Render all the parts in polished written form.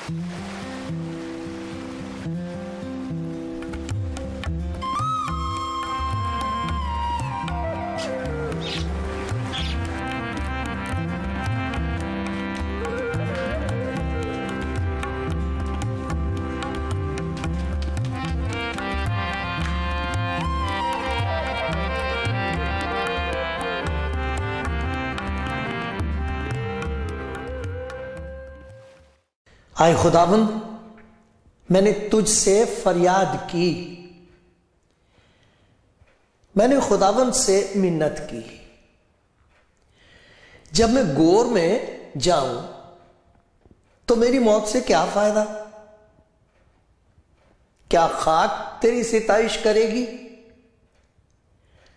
आए खुदावंद, मैंने तुझसे फरियाद की, मैंने खुदावंद से मिन्नत की। जब मैं गोर में जाऊं तो मेरी मौत से क्या फायदा? क्या खाक तेरी सिताइश करेगी?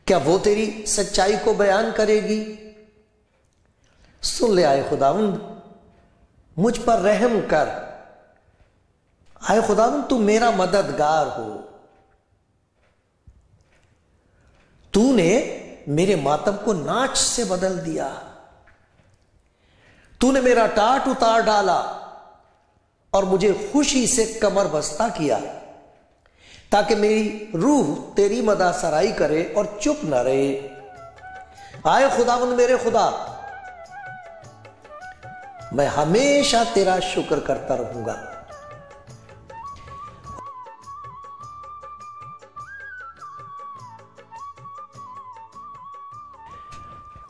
क्या वो तेरी सच्चाई को बयान करेगी? सुन ले आए खुदावंद, मुझ पर रहम कर। आए खुदावंद, तू मेरा मददगार हो। तूने मेरे मातम को नाच से बदल दिया। तूने मेरा टाट उतार डाला और मुझे खुशी से कमर बस्ता किया, ताकि मेरी रूह तेरी मदा सराई करे और चुप न रहे। आए खुदावंद मेरे खुदा, मैं हमेशा तेरा शुक्र करता रहूंगा।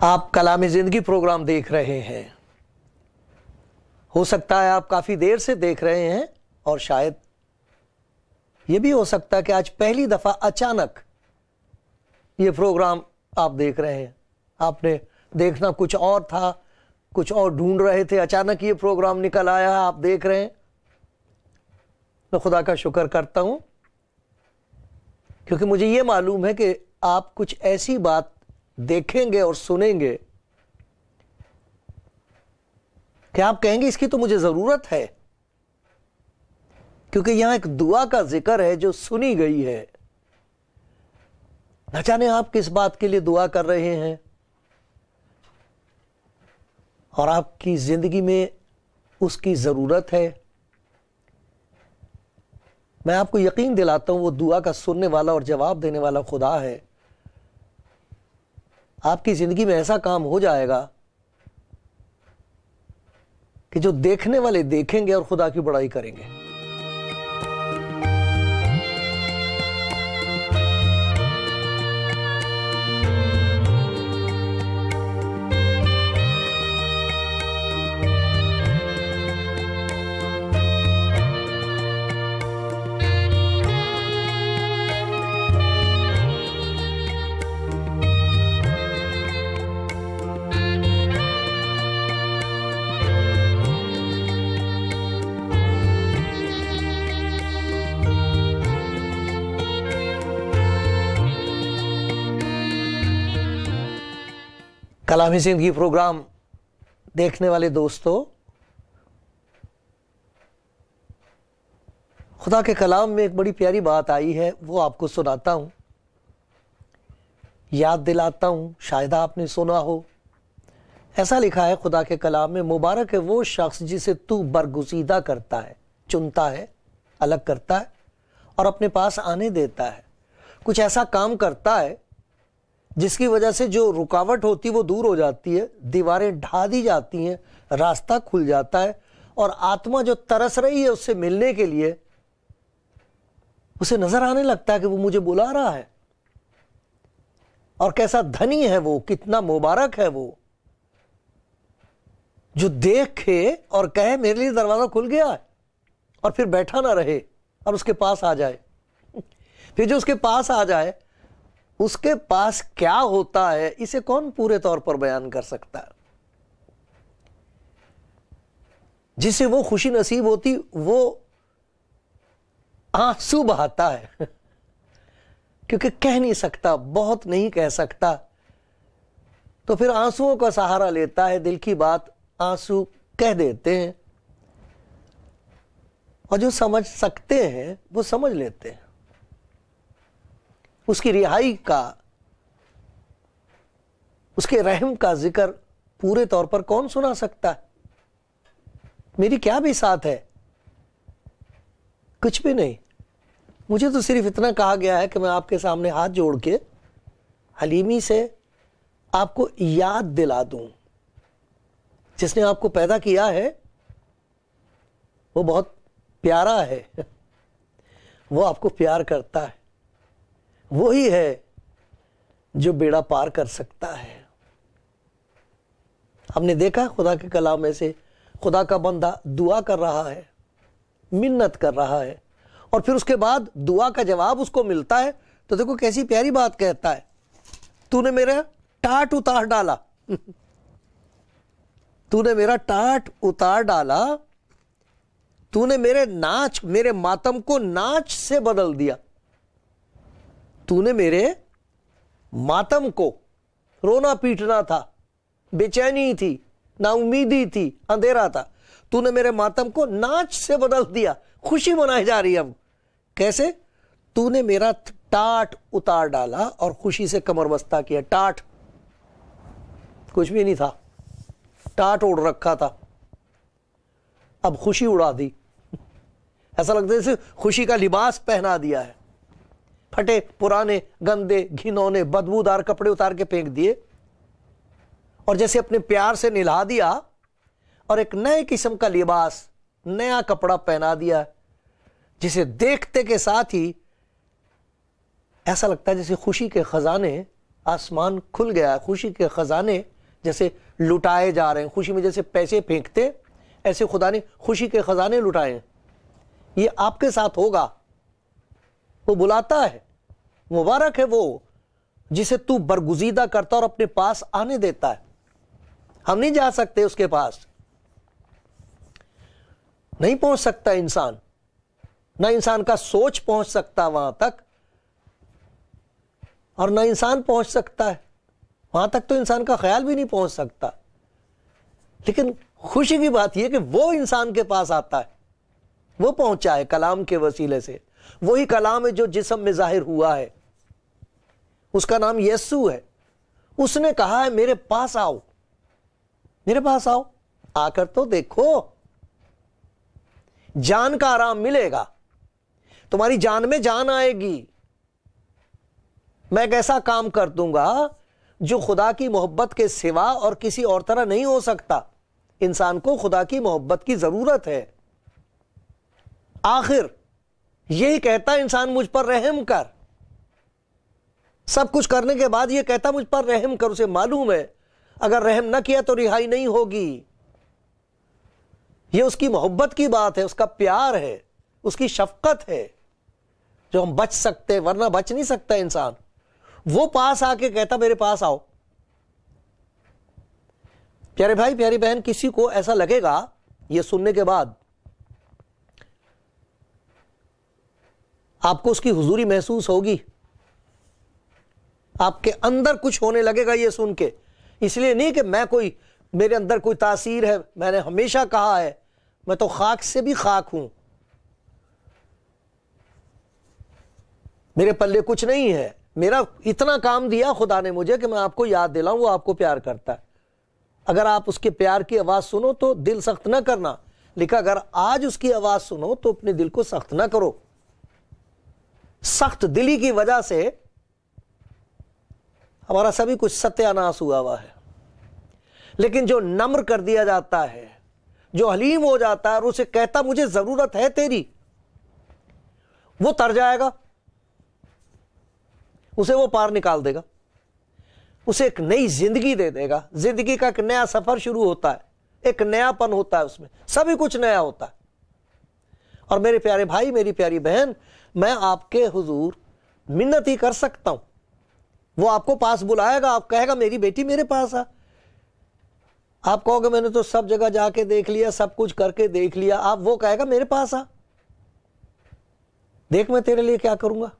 आप कलाम जिंदगी प्रोग्राम देख रहे हैं। हो सकता है आप काफी देर से देख रहे हैं, और शायद यह भी हो सकता है कि आज पहली दफा अचानक यह प्रोग्राम आप देख रहे हैं। आपने देखना कुछ और था, कुछ और ढूंढ रहे थे, अचानक ये प्रोग्राम निकल आया, आप देख रहे हैं। मैं खुदा का शुक्र करता हूं, क्योंकि मुझे ये मालूम है कि आप कुछ ऐसी बात देखेंगे और सुनेंगे कि आप कहेंगे इसकी तो मुझे जरूरत है, क्योंकि यहां एक दुआ का जिक्र है जो सुनी गई है। न जाने आप किस बात के लिए दुआ कर रहे हैं, और आपकी जिंदगी में उसकी जरूरत है। मैं आपको यकीन दिलाता हूं, वो दुआ का सुनने वाला और जवाब देने वाला खुदा है। आपकी जिंदगी में ऐसा काम हो जाएगा कि जो देखने वाले देखेंगे और खुदा की बड़ाई करेंगे। कलामी जिंदगी प्रोग्राम देखने वाले दोस्तों, खुदा के कलाम में एक बड़ी प्यारी बात आई है, वो आपको सुनाता हूं, याद दिलाता हूं। शायद आपने सुना हो। ऐसा लिखा है खुदा के कलाम में, मुबारक है वो शख्स जिसे तू बरगुजीदा करता है, चुनता है, अलग करता है और अपने पास आने देता है। कुछ ऐसा काम करता है जिसकी वजह से जो रुकावट होती है वो दूर हो जाती है, दीवारें ढा दी जाती हैं, रास्ता खुल जाता है, और आत्मा जो तरस रही है उससे मिलने के लिए, उसे नजर आने लगता है कि वो मुझे बुला रहा है। और कैसा धनी है वो, कितना मुबारक है वो जो देखे और कहे मेरे लिए दरवाजा खुल गया है, और फिर बैठा ना रहे और उसके पास आ जाए। फिर जो उसके पास आ जाए, उसके पास क्या होता है इसे कौन पूरे तौर पर बयान कर सकता है। जिसे वो खुशी नसीब होती, वो आंसू बहाता है क्योंकि कह नहीं सकता, बहुत नहीं कह सकता, तो फिर आंसुओं का सहारा लेता है। दिल की बात आंसू कह देते हैं, और जो समझ सकते हैं वो समझ लेते हैं। उसकी रिहाई का, उसके रहम का जिक्र पूरे तौर पर कौन सुना सकता है। मेरी क्या भी साथ है कुछ भी नहीं। मुझे तो सिर्फ इतना कहा गया है कि मैं आपके सामने हाथ जोड़ के हलीमी से आपको याद दिला दूं, जिसने आपको पैदा किया है वो बहुत प्यारा है, वो आपको प्यार करता है, वही है जो बेड़ा पार कर सकता है। हमने देखा खुदा के कलाम में से खुदा का बंदा दुआ कर रहा है, मिन्नत कर रहा है, और फिर उसके बाद दुआ का जवाब उसको मिलता है। तो देखो कैसी प्यारी बात कहता है, तूने मेरा टाट उतार डाला तूने मेरा टाट उतार डाला, तूने मेरे मातम को नाच से बदल दिया। तूने मेरे मातम को, रोना पीटना था, बेचैनी थी, नाउमीदी थी, अंधेरा था, तूने मेरे मातम को नाच से बदल दिया। खुशी मनाई जा रही है अब। कैसे? तूने मेरा टाट उतार डाला और खुशी से कमर बस्ता किया। टाट कुछ भी नहीं था, टाट ओढ़ रखा था, अब खुशी उड़ा दी। ऐसा लगता है जैसे खुशी का लिबास पहना दिया है। फटे पुराने गंदे घिनौने बदबूदार कपड़े उतार के फेंक दिए और जैसे अपने प्यार से निला दिया और एक नए किस्म का लिबास, नया कपड़ा पहना दिया, जिसे देखते के साथ ही ऐसा लगता है जैसे खुशी के खजाने, आसमान खुल गया है, खुशी के खजाने जैसे लुटाए जा रहे हैं। खुशी में जैसे पैसे फेंकते, ऐसे खुदा ने खुशी के खजाने लुटाए। ये आपके साथ होगा। वो बुलाता है, मुबारक है वो जिसे तू बरगुजीदा करता और अपने पास आने देता है। हम नहीं जा सकते उसके पास, नहीं पहुंच सकता इंसान, ना इंसान का सोच पहुंच सकता वहां तक, और ना इंसान पहुंच सकता है वहां तक, तो इंसान का ख्याल भी नहीं पहुंच सकता। लेकिन खुशी की बात यह कि वो इंसान के पास आता है, वो पहुंचा है कलाम के वसीले से। वही कलाम है जो जिस्म में जाहिर हुआ है, उसका नाम यीशु है। उसने कहा है मेरे पास आओ, मेरे पास आओ, आकर तो देखो, जान का आराम मिलेगा, तुम्हारी जान में जान आएगी। मैं एक ऐसा काम कर दूंगा जो खुदा की मोहब्बत के सिवा और किसी और तरह नहीं हो सकता। इंसान को खुदा की मोहब्बत की जरूरत है। आखिर यही कहता इंसान, मुझ पर रहम कर। सब कुछ करने के बाद यह कहता मुझ पर रहम कर। उसे मालूम है अगर रहम न किया तो रिहाई नहीं होगी। यह उसकी मोहब्बत की बात है, उसका प्यार है, उसकी शफकत है, जो हम बच सकते, वरना बच नहीं सकता इंसान। वो पास आके कहता मेरे पास आओ। प्यारे भाई प्यारी बहन, किसी को ऐसा लगेगा यह सुनने के बाद, आपको उसकी हुजूरी महसूस होगी, आपके अंदर कुछ होने लगेगा यह सुन के। इसलिए नहीं कि मेरे अंदर कोई तासीर है, मैंने हमेशा कहा है मैं तो खाक से भी खाक हूं, मेरे पल्ले कुछ नहीं है, मेरा इतना काम दिया खुदा ने मुझे कि मैं आपको याद दिलाऊं, वो आपको प्यार करता है। अगर आप उसके प्यार की आवाज सुनो तो दिल सख्त ना करना, लेकिन अगर आज उसकी आवाज सुनो तो अपने दिल को सख्त ना करो। सख्त दिली की वजह से हमारा सभी कुछ सत्यानाश हुआ है। लेकिन जो नम्र कर दिया जाता है, जो हलीम हो जाता है और उसे कहता मुझे जरूरत है तेरी, वो तर जाएगा, उसे वो पार निकाल देगा, उसे एक नई जिंदगी दे देगा। जिंदगी का एक नया सफर शुरू होता है, एक नयापन होता है, उसमें सभी कुछ नया होता है। और मेरे प्यारे भाई मेरी प्यारी बहन, मैं आपके हुजूर मिन्नत ही कर सकता हूं। वो आपको पास बुलाएगा, आप कहेगा मेरी बेटी मेरे पास आ। आप कहोगे मैंने तो सब जगह जाके देख लिया, सब कुछ करके देख लिया, आप वो कहेगा मेरे पास आ, देख मैं तेरे लिए क्या करूंगा।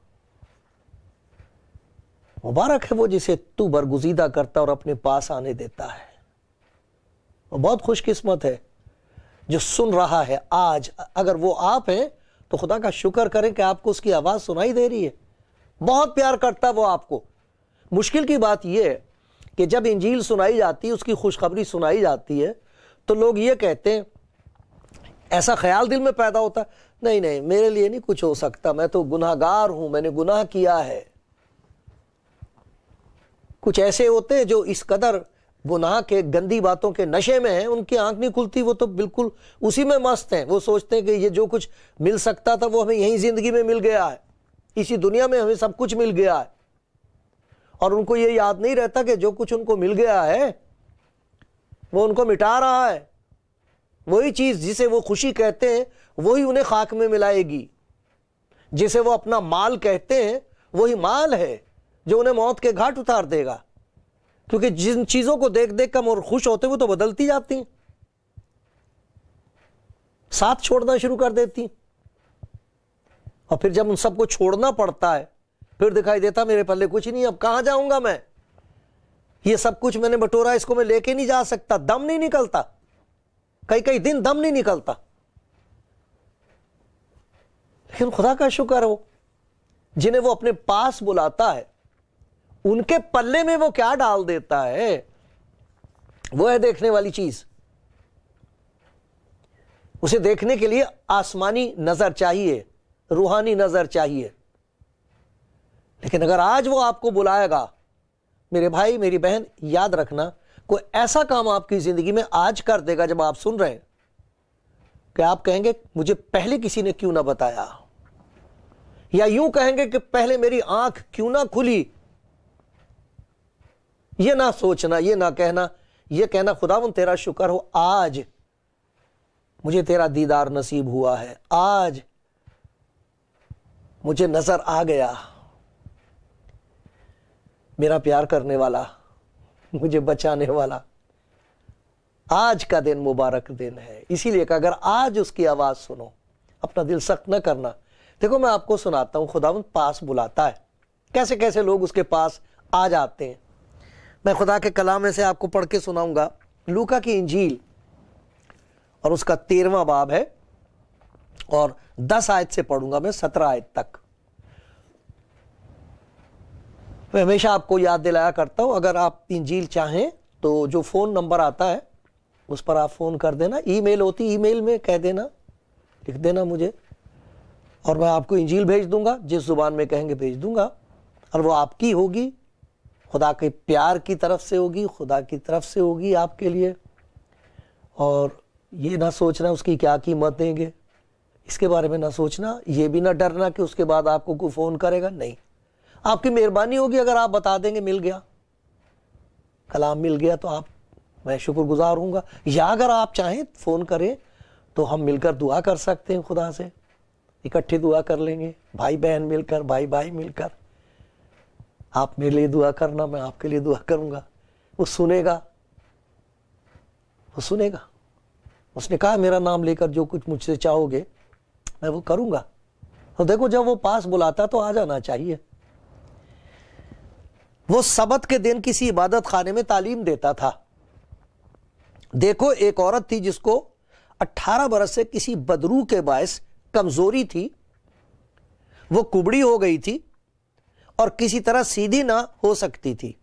मुबारक है वो जिसे तू बरगुजीदा करता और अपने पास आने देता है। वो बहुत खुशकिस्मत है जो सुन रहा है आज। अगर वो आप हैं तो खुदा का शुक्र करें कि आपको उसकी आवाज सुनाई दे रही है। बहुत प्यार करता वो आपको। मुश्किल की बात यह है कि जब इंजील सुनाई जाती है, उसकी खुशखबरी सुनाई जाती है, तो लोग ये कहते हैं ऐसा ख्याल दिल में पैदा होता है, नहीं नहीं मेरे लिए नहीं कुछ हो सकता, मैं तो गुनाहगार हूं, मैंने गुनाह किया है। कुछ ऐसे होते हैं जो इस कदर गुनाह के गंदी बातों के नशे में हैं, उनकी आंख नहीं खुलती, वो तो बिल्कुल उसी में मस्त हैं। वो सोचते हैं कि ये जो कुछ मिल सकता था वो हमें यहीं जिंदगी में मिल गया है, इसी दुनिया में हमें सब कुछ मिल गया है। और उनको ये याद नहीं रहता कि जो कुछ उनको मिल गया है वो उनको मिटा रहा है। वही चीज जिसे वो खुशी कहते हैं वही उन्हें खाक में मिलाएगी। जिसे वो अपना माल कहते हैं वही माल है जो उन्हें मौत के घाट उतार देगा। क्योंकि जिन चीजों को देख देख कर और खुश होते हुए तो बदलती जाती हैं, साथ छोड़ना शुरू कर देती हैं। और फिर जब उन सबको छोड़ना पड़ता है फिर दिखाई देता मेरे पल्ले कुछ नहीं, अब कहां जाऊंगा मैं, ये सब कुछ मैंने बटोरा, इसको मैं लेके नहीं जा सकता। दम नहीं निकलता, कई कई दिन दम नहीं निकलता। लेकिन खुदा का शुक्र हो जिन्हें वो अपने पास बुलाता है, उनके पल्ले में वो क्या डाल देता है वो है देखने वाली चीज। उसे देखने के लिए आसमानी नजर चाहिए, रूहानी नजर चाहिए। लेकिन अगर आज वो आपको बुलाएगा, मेरे भाई मेरी बहन याद रखना, कोई ऐसा काम आपकी जिंदगी में आज कर देगा जब आप सुन रहे हैं कि आप कहेंगे मुझे पहले किसी ने क्यों ना बताया, या यूं कहेंगे कि पहले मेरी आंख क्यों ना खुली। ये ना सोचना, ये ना कहना, ये कहना खुदावंद तेरा शुक्र हो आज मुझे तेरा दीदार नसीब हुआ है, आज मुझे नजर आ गया मेरा प्यार करने वाला, मुझे बचाने वाला। आज का दिन मुबारक दिन है, इसीलिए कि अगर आज उसकी आवाज सुनो, अपना दिल सख्त न करना। देखो मैं आपको सुनाता हूं, खुदावंद पास बुलाता है, कैसे कैसे लोग उसके पास आ जाते हैं। मैं खुदा के कलाम में से आपको पढ़ के सुनाऊंगा, लूका की इंजील और उसका 13वां बाब है, और 10 आयत से पढ़ूंगा मैं 17 आयत तक। मैं हमेशा आपको याद दिलाया करता हूं, अगर आप इंजील चाहें तो जो फोन नंबर आता है उस पर आप फोन कर देना, ईमेल होती, ईमेल में कह देना, लिख देना मुझे, और मैं आपको इंजील भेज दूंगा, जिस जुबान में कहेंगे भेज दूंगा। और वो आपकी होगी, खुदा के प्यार की तरफ से होगी, खुदा की तरफ से होगी आपके लिए। और ये ना सोचना उसकी क्या कीमत देंगे, इसके बारे में ना सोचना, ये भी ना डरना कि उसके बाद आपको कोई फ़ोन करेगा, नहीं। आपकी मेहरबानी होगी अगर आप बता देंगे मिल गया, कलाम मिल गया, तो आप, मैं शुक्रगुजार हूँगा। या अगर आप चाहें फ़ोन करें तो हम मिलकर दुआ कर सकते हैं, खुदा से इकट्ठे दुआ कर लेंगे, भाई बहन मिलकर, भाई भाई मिलकर। आप मेरे लिए दुआ करना, मैं आपके लिए दुआ करूँगा। वो सुनेगा, वो सुनेगा। उसने कहा मेरा नाम लेकर जो कुछ मुझसे चाहोगे मैं वो करूँगा। तो देखो जब वो पास बुलाता तो आ जाना चाहिए। वो सबत के दिन किसी इबादत खाने में तालीम देता था। देखो एक औरत थी जिसको 18 बरस से किसी बदरू के बायस कमजोरी थी, वो कुबड़ी हो गई थी और किसी तरह सीधी ना हो सकती थी।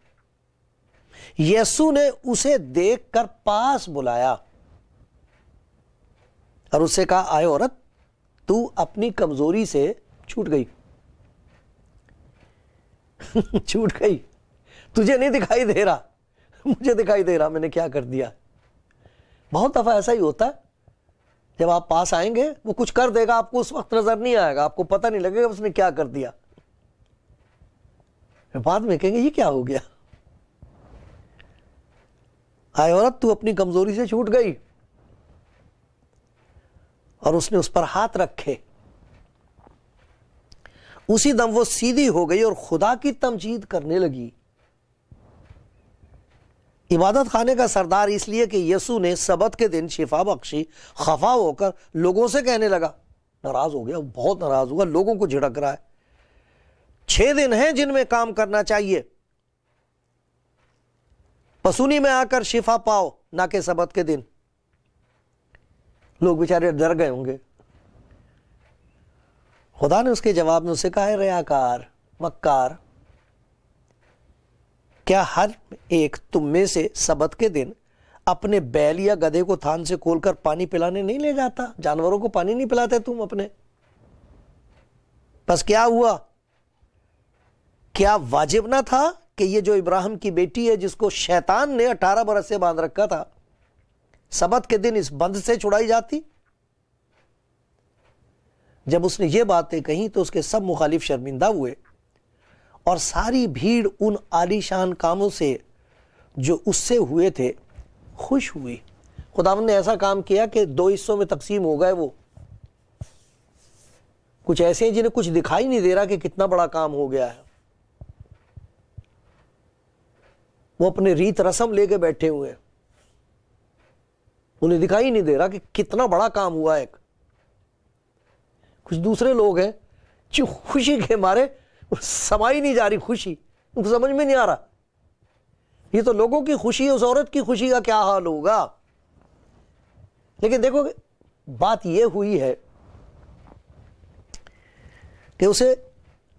यीशु ने उसे देखकर पास बुलाया और उससे कहा, आए औरत, तू अपनी कमजोरी से छूट गई। छूट गई, तुझे नहीं दिखाई दे रहा, मुझे दिखाई दे रहा, मैंने क्या कर दिया। बहुत दफा ऐसा ही होता है, जब आप पास आएंगे वो कुछ कर देगा, आपको उस वक्त नजर नहीं आएगा, आपको पता नहीं लगेगा उसने क्या कर दिया। बाद में कहेंगे ये क्या हो गया। आए औरत, तू अपनी कमजोरी से छूट गई। और उसने उस पर हाथ रखे, उसी दम वो सीधी हो गई और खुदा की तमजीद करने लगी। इबादत खाने का सरदार इसलिए कि यीशु ने सबत के दिन शिफा बख्शी, खफा होकर लोगों से कहने लगा, नाराज हो गया, बहुत नाराज हुआ, लोगों को झिड़क रहा है। 6 दिन हैं जिनमें काम करना चाहिए, पसूनी में आकर शिफा पाओ, ना कि सबत के दिन। लोग बेचारे डर गए होंगे। खुदा ने उसके जवाब में उसे कहा, है रियाकार, मक्कार, क्या हर एक तुम में से सबत के दिन अपने बैल या गधे को थान से खोलकर पानी पिलाने नहीं ले जाता? जानवरों को पानी नहीं पिलाते तुम अपने? बस क्या हुआ? क्या वाजिब ना था कि ये जो इब्राहिम की बेटी है, जिसको शैतान ने 18 बरस से बांध रखा था, सबत के दिन इस बंध से छुड़ाई जाती? जब उसने ये बातें कही तो उसके सब मुखालिफ शर्मिंदा हुए और सारी भीड़ उन आलीशान कामों से जो उससे हुए थे खुश हुई। खुदावंद ने ऐसा काम किया कि 2 हिस्सों में तकसीम हो गए। वो कुछ ऐसे हैं जिन्हें कुछ दिखाई नहीं दे रहा कि कितना बड़ा काम हो गया है। वो अपने रीत रस्म लेके बैठे हुए हैं, उन्हें दिखाई नहीं दे रहा कि कितना बड़ा काम हुआ है। कुछ दूसरे लोग हैं जो खुशी के मारे समाई नहीं जा रही खुशी, उनको समझ में नहीं आ रहा ये तो लोगों की खुशी है, उस औरत की खुशी का क्या हाल होगा। लेकिन देखो बात यह हुई है कि उसे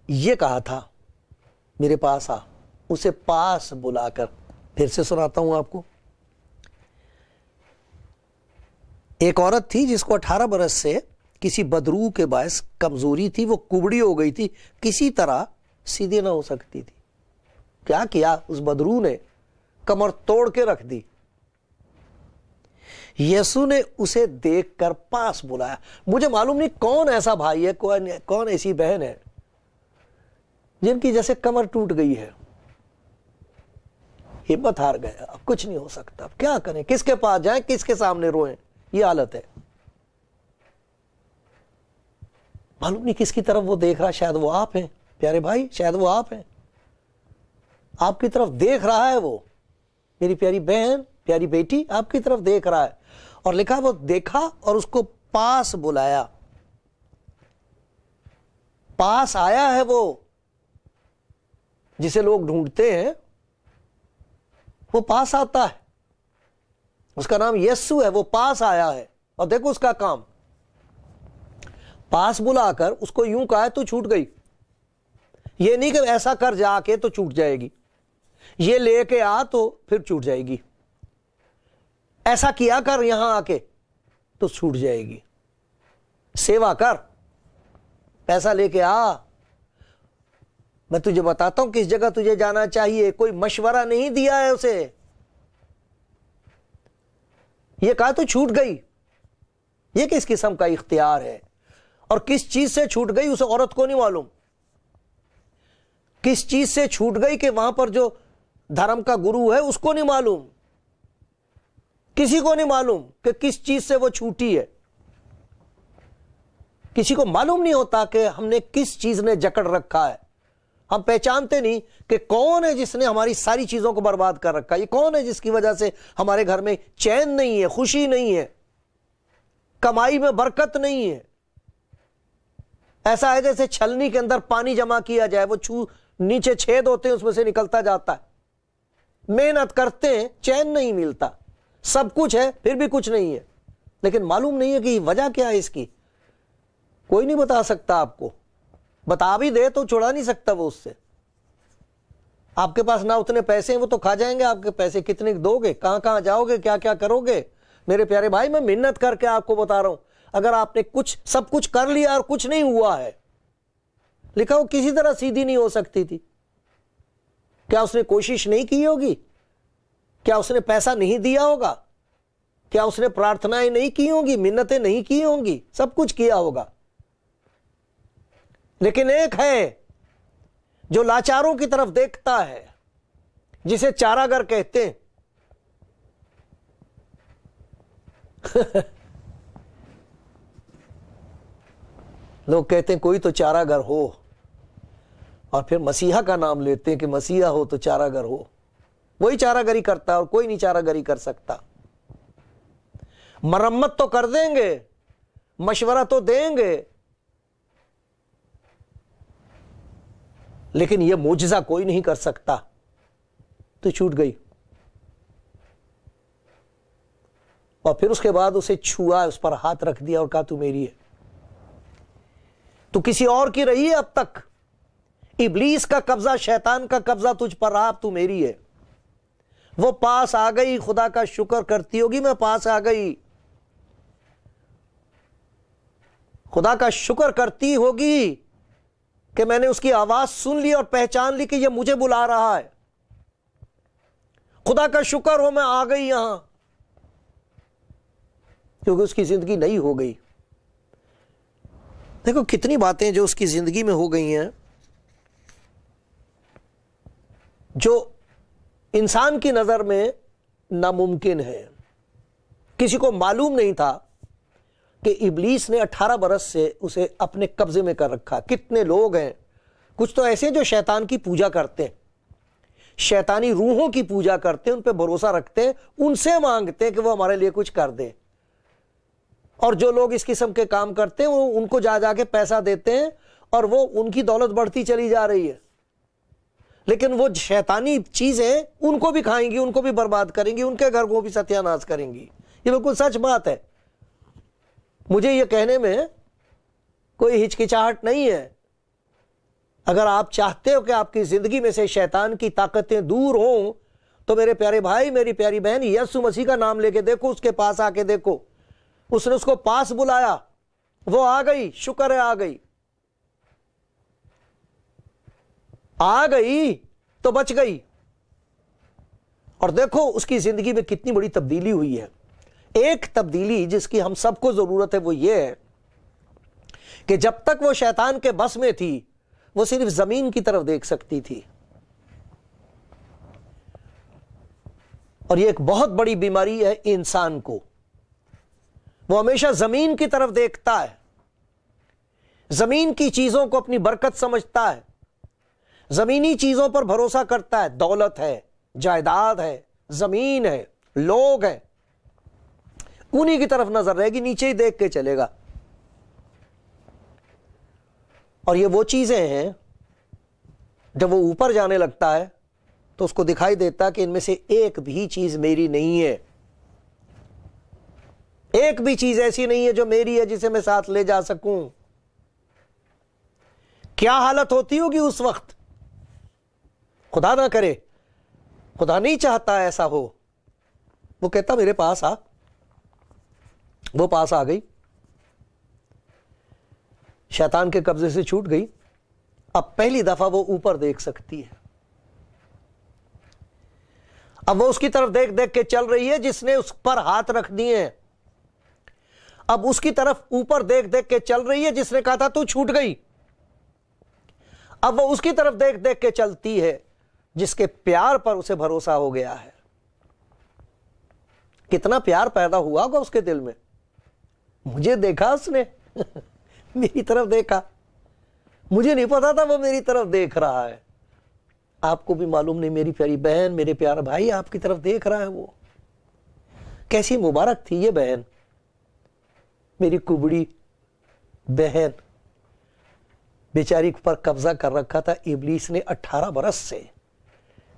यह कहा था मेरे पास आ, उसे पास बुलाकर, फिर से सुनाता हूं आपको। एक औरत थी जिसको 18 बरस से किसी बदरू के बायस कमजोरी थी, वो कुबड़ी हो गई थी, किसी तरह सीधी ना हो सकती थी। क्या किया उस बदरू ने? कमर तोड़ के रख दी। यीशु ने उसे देखकर पास बुलाया। मुझे मालूम नहीं कौन ऐसा भाई है, कौन ऐसी बहन है जिनकी जैसे कमर टूट गई है, हिम्मत हार गए, अब कुछ नहीं हो सकता, अब क्या करें, किसके पास जाएं, किसके सामने रोएं, ये हालत है। मालूम नहीं किसकी तरफ वो देख रहा, शायद वो आप हैं प्यारे भाई, शायद वो आप हैं, आपकी तरफ देख रहा है वो, मेरी प्यारी बहन, प्यारी बेटी आपकी तरफ देख रहा है। और लिखा वो देखा और उसको पास बुलाया। पास आया है वो जिसे लोग ढूंढते हैं, वो पास आता है। उसका नाम यीशु है, वो पास आया है। और देखो उसका काम, पास बुलाकर उसको यूं कहा तो छूट गई। ये नहीं कि ऐसा कर जाके तो छूट जाएगी, ये लेके आ तो फिर छूट जाएगी, ऐसा किया कर यहां आके तो छूट जाएगी, सेवा कर, पैसा लेके आ, मैं तुझे बताता हूं किस जगह तुझे जाना चाहिए। कोई मशवरा नहीं दिया है उसे, ये कहा तो छूट गई। ये किस किस्म का इख्तियार है और किस चीज से छूट गई उस औरत को नहीं मालूम। किस चीज से छूट गई कि वहां पर जो धर्म का गुरु है उसको नहीं मालूम, किसी को नहीं मालूम कि किस चीज से वो छूटी है। किसी को मालूम नहीं होता कि हमने किस चीज ने जकड़ रखा है। हम पहचानते नहीं कि कौन है जिसने हमारी सारी चीजों को बर्बाद कर रखा है। ये कौन है जिसकी वजह से हमारे घर में चैन नहीं है, खुशी नहीं है, कमाई में बरकत नहीं है। ऐसा है जैसे छलनी के अंदर पानी जमा किया जाए, वो नीचे छेद होते हैं, उसमें से निकलता जाता है। मेहनत करते हैं, चैन नहीं मिलता, सब कुछ है फिर भी कुछ नहीं है। लेकिन मालूम नहीं है कि वजह क्या है इसकी। कोई नहीं बता सकता आपको, बता भी दे तो छुड़ा नहीं सकता वो उससे। आपके पास ना उतने पैसे हैं, वो तो खा जाएंगे आपके पैसे। कितने दोगे, कहां कहां जाओगे, क्या क्या करोगे। मेरे प्यारे भाई, मैं मेहनत करके आपको बता रहा हूं, अगर आपने कुछ सब कुछ कर लिया और कुछ नहीं हुआ है, लिखा हो किसी तरह सीधी नहीं हो सकती थी। क्या उसने कोशिश नहीं की होगी? क्या उसने पैसा नहीं दिया होगा? क्या उसने प्रार्थनाएं नहीं की होंगी, मिन्नतें नहीं की होंगी? सब कुछ किया होगा। लेकिन एक है जो लाचारों की तरफ देखता है, जिसे चारागर कहते हैं। लोग कहते हैं कोई तो चारागर हो, और फिर मसीहा का नाम लेते हैं कि मसीहा हो तो चारागर हो। वही चारागरी करता है और कोई नहीं चारागरी कर सकता। मरम्मत तो कर देंगे, मशवरा तो देंगे, लेकिन यह मोजज़ा कोई नहीं कर सकता। तो छूट गई। और फिर उसके बाद उसे छुआ, उस पर हाथ रख दिया और कहा तू मेरी है। तू किसी और की रही है अब तक। इब्लीस का कब्जा, शैतान का कब्जा तुझ पर रहा, अब तू मेरी है। वो पास आ गई, खुदा का शुक्र करती होगी मैं पास आ गई, खुदा का शुक्र करती होगी कि मैंने उसकी आवाज सुन ली और पहचान ली कि ये मुझे बुला रहा है। खुदा का शुक्र हो मैं आ गई यहां, क्योंकि उसकी जिंदगी नई हो गई। देखो कितनी बातें जो उसकी जिंदगी में हो गई हैं, जो इंसान की नजर में नामुमकिन है। किसी को मालूम नहीं था कि इब्लीस ने 18 बरस से उसे अपने कब्जे में कर रखा। कितने लोग हैं, कुछ तो ऐसे जो शैतान की पूजा करते हैं, शैतानी रूहों की पूजा करते हैं, उन पे भरोसा रखते हैं, उनसे मांगते हैं कि वो हमारे लिए कुछ कर दे। और जो लोग इस किस्म के काम करते हैं वो उनको जा जाके पैसा देते हैं और वो उनकी दौलत बढ़ती चली जा रही है। लेकिन वो शैतानी चीजें उनको भी खाएंगी, उनको भी बर्बाद करेंगी, उनके घर को भी सत्यानाश करेंगी। ये बिल्कुल सच बात है। मुझे ये कहने में कोई हिचकिचाहट नहीं है। अगर आप चाहते हो कि आपकी जिंदगी में से शैतान की ताकतें दूर हों, तो मेरे प्यारे भाई, मेरी प्यारी बहन, यीशु मसीह का नाम लेके देखो, उसके पास आके देखो। उसने उसको पास बुलाया, वो आ गई, शुक्र है आ गई। आ गई तो बच गई। और देखो उसकी जिंदगी में कितनी बड़ी तब्दीली हुई है। एक तब्दीली जिसकी हम सबको जरूरत है वो ये है कि जब तक वो शैतान के बस में थी, वो सिर्फ जमीन की तरफ देख सकती थी। और ये एक बहुत बड़ी बीमारी है इंसान को। वो हमेशा जमीन की तरफ देखता है, जमीन की चीजों को अपनी बरकत समझता है, जमीनी चीजों पर भरोसा करता है। दौलत है, जायदाद है, जमीन है, लोग हैं, उन्हीं की तरफ नजर रहेगी, नीचे ही देख के चलेगा। और ये वो चीजें हैं, जब वो ऊपर जाने लगता है तो उसको दिखाई देता कि इनमें से एक भी चीज मेरी नहीं है, एक भी चीज ऐसी नहीं है जो मेरी है जिसे मैं साथ ले जा सकूं। क्या हालत होती होगी उस वक्त। खुदा ना करे, खुदा नहीं चाहता ऐसा हो। वो कहता मेरे पास आ, वो पास आ गई, शैतान के कब्जे से छूट गई। अब पहली दफा वो ऊपर देख सकती है। अब वो उसकी तरफ देख देख के चल रही है जिसने उस पर हाथ रख दिए हैं। अब उसकी तरफ ऊपर देख देख के चल रही है जिसने कहा था तू छूट गई। अब वो उसकी तरफ देख देख के चलती है जिसके प्यार पर उसे भरोसा हो गया है। कितना प्यार पैदा हुआ होगा उसके दिल में। मुझे देखा उसने मेरी तरफ देखा, मुझे नहीं पता था वो मेरी तरफ देख रहा है। आपको भी मालूम नहीं मेरी प्यारी बहन, मेरे प्यारा भाई, आपकी तरफ देख रहा है वो। कैसी मुबारक थी ये बहन, मेरी कुबड़ी बहन। बेचारी पर कब्जा कर रखा था इब्लीस ने 18 बरस से।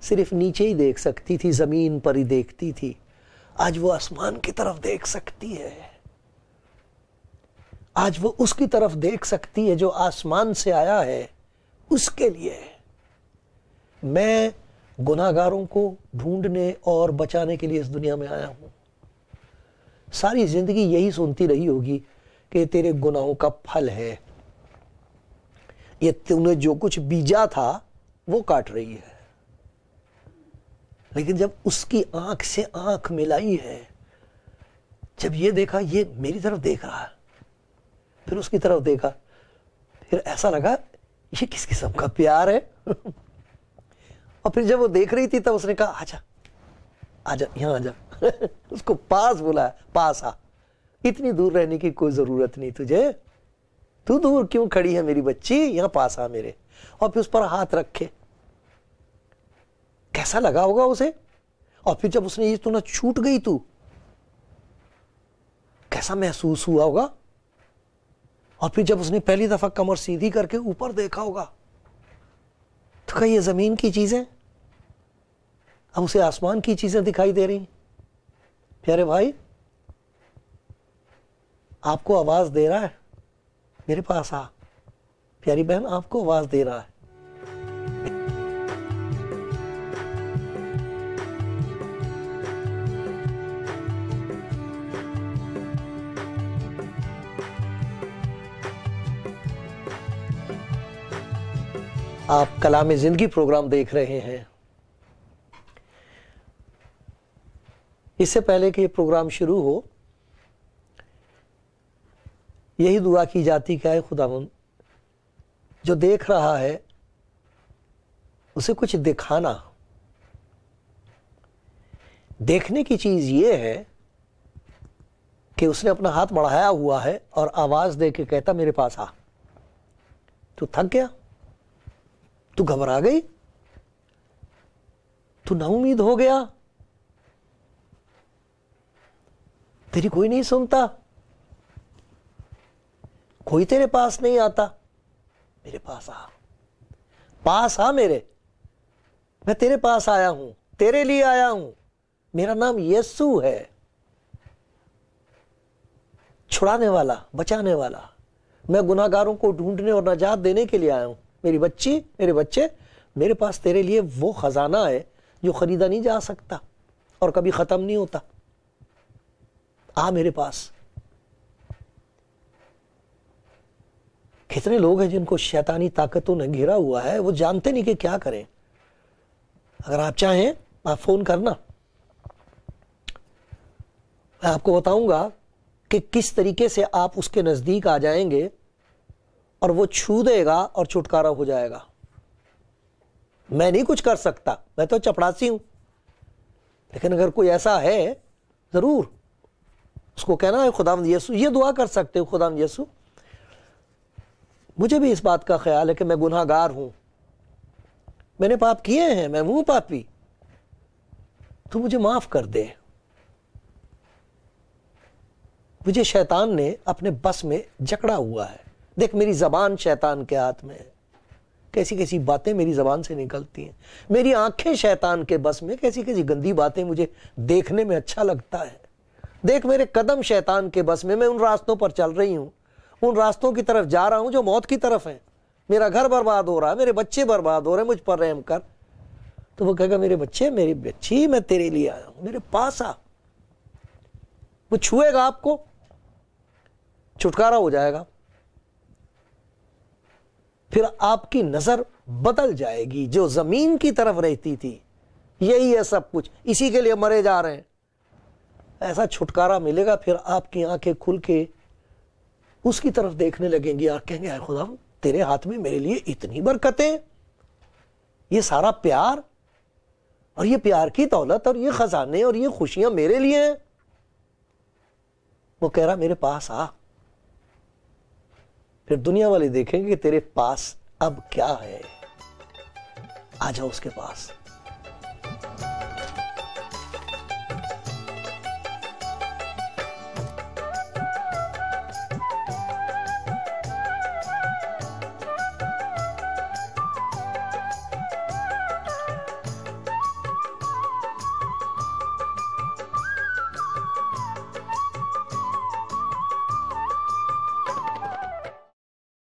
सिर्फ नीचे ही देख सकती थी, जमीन पर ही देखती थी। आज वो आसमान की तरफ देख सकती है। आज वो उसकी तरफ देख सकती है जो आसमान से आया है उसके लिए। मैं गुनाहगारों को ढूंढने और बचाने के लिए इस दुनिया में आया हूं। सारी जिंदगी यही सुनती रही होगी कि तेरे गुनाहों का फल है, ये तूने जो कुछ बीजा था वो काट रही है। लेकिन जब उसकी आंख से आंख मिलाई है, जब ये देखा ये मेरी तरफ देख रहा है, फिर उसकी तरफ देखा, फिर ऐसा लगा ये किस किस्म का प्यार है। और फिर जब वो देख रही थी तब उसने कहा आजा आजा यहां आजा। उसको पास बुलाया, पास आ, इतनी दूर रहने की कोई जरूरत नहीं तुझे, तू दूर क्यों खड़ी है मेरी बच्ची, यहां पास आ मेरे। और फिर उस पर हाथ रखे। कैसा लगा होगा उसे। और फिर जब उसने ये तो ना छूट गई तू, कैसा महसूस हुआ होगा। और फिर जब उसने पहली दफा कमर सीधी करके ऊपर देखा होगा तो क्या ये जमीन की चीजें अब उसे आसमान की चीजें दिखाई दे रही। प्यारे भाई, आपको आवाज दे रहा है, मेरे पास आ। प्यारी बहन, आपको आवाज दे रहा है। आप कलाम जिंदगी प्रोग्राम देख रहे हैं। इससे पहले कि ये प्रोग्राम शुरू हो, यही दुआ की जाती क्या है, खुदावंद जो देख रहा है उसे कुछ दिखाना। देखने की चीज ये है कि उसने अपना हाथ बढ़ाया हुआ है और आवाज दे के कहता मेरे पास आ। तू थक गया, तू घबरा गई, तू नाउम्मीद हो गया, तेरी कोई नहीं सुनता, कोई तेरे पास नहीं आता, मेरे पास आ मेरे, मैं तेरे पास आया हूं, तेरे लिए आया हूं। मेरा नाम यीशु है, छुड़ाने वाला, बचाने वाला। मैं गुनाहगारों को ढूंढने और नजात देने के लिए आया हूं। मेरी बच्ची, मेरे बच्चे, मेरे पास तेरे लिए वो खजाना है जो खरीदा नहीं जा सकता और कभी खत्म नहीं होता। आ मेरे पास। कितने लोग हैं जिनको शैतानी ताकतों ने घेरा हुआ है, वो जानते नहीं कि क्या करें। अगर आप चाहें आप फोन करना, मैं आपको बताऊंगा कि किस तरीके से आप उसके नजदीक आ जाएंगे और वो छू देगा और छुटकारा हो जाएगा। मैं नहीं कुछ कर सकता, मैं तो चपड़ासी हूं, लेकिन अगर कोई ऐसा है जरूर उसको कहना है खुदावंद यीशु, ये दुआ कर सकते हो, खुदावंद यीशु मुझे भी इस बात का ख्याल है कि मैं गुनाहगार हूं, मैंने पाप किए हैं, मैं हूं पापी, तू मुझे माफ कर दे। मुझे शैतान ने अपने बस में जकड़ा हुआ है। देख मेरी जबान शैतान के हाथ में है, कैसी कैसी बातें मेरी जबान से निकलती हैं। मेरी आंखें शैतान के बस में, कैसी कैसी गंदी बातें मुझे देखने में अच्छा लगता है। देख मेरे कदम शैतान के बस में, मैं उन रास्तों पर चल रही हूं, उन रास्तों की तरफ जा रहा हूं जो मौत की तरफ है। मेरा घर बर्बाद हो रहा है, मेरे बच्चे बर्बाद हो रहे हैं, मुझ पर रहम कर। तो वो कहेगा मेरे बच्चे, मेरी बच्ची, मैं तेरे लिए आया हूं, मेरे पास आ। वो छुएगा आपको, छुटकारा हो जाएगा, फिर आपकी नजर बदल जाएगी। जो जमीन की तरफ रहती थी, यही है सब कुछ, इसी के लिए मरे जा रहे हैं, ऐसा छुटकारा मिलेगा। फिर आपकी आंखें खुल के उसकी तरफ देखने लगेंगी और कहेंगे आए खुदा, तेरे हाथ में मेरे लिए इतनी बरकतें, ये सारा प्यार और ये प्यार की दौलत और ये खजाने और ये खुशियां मेरे लिए हैं। वो कह रहा मेरे पास आ। फिर दुनिया वाले देखेंगे कि तेरे पास अब क्या है, आ जाओ उसके पास।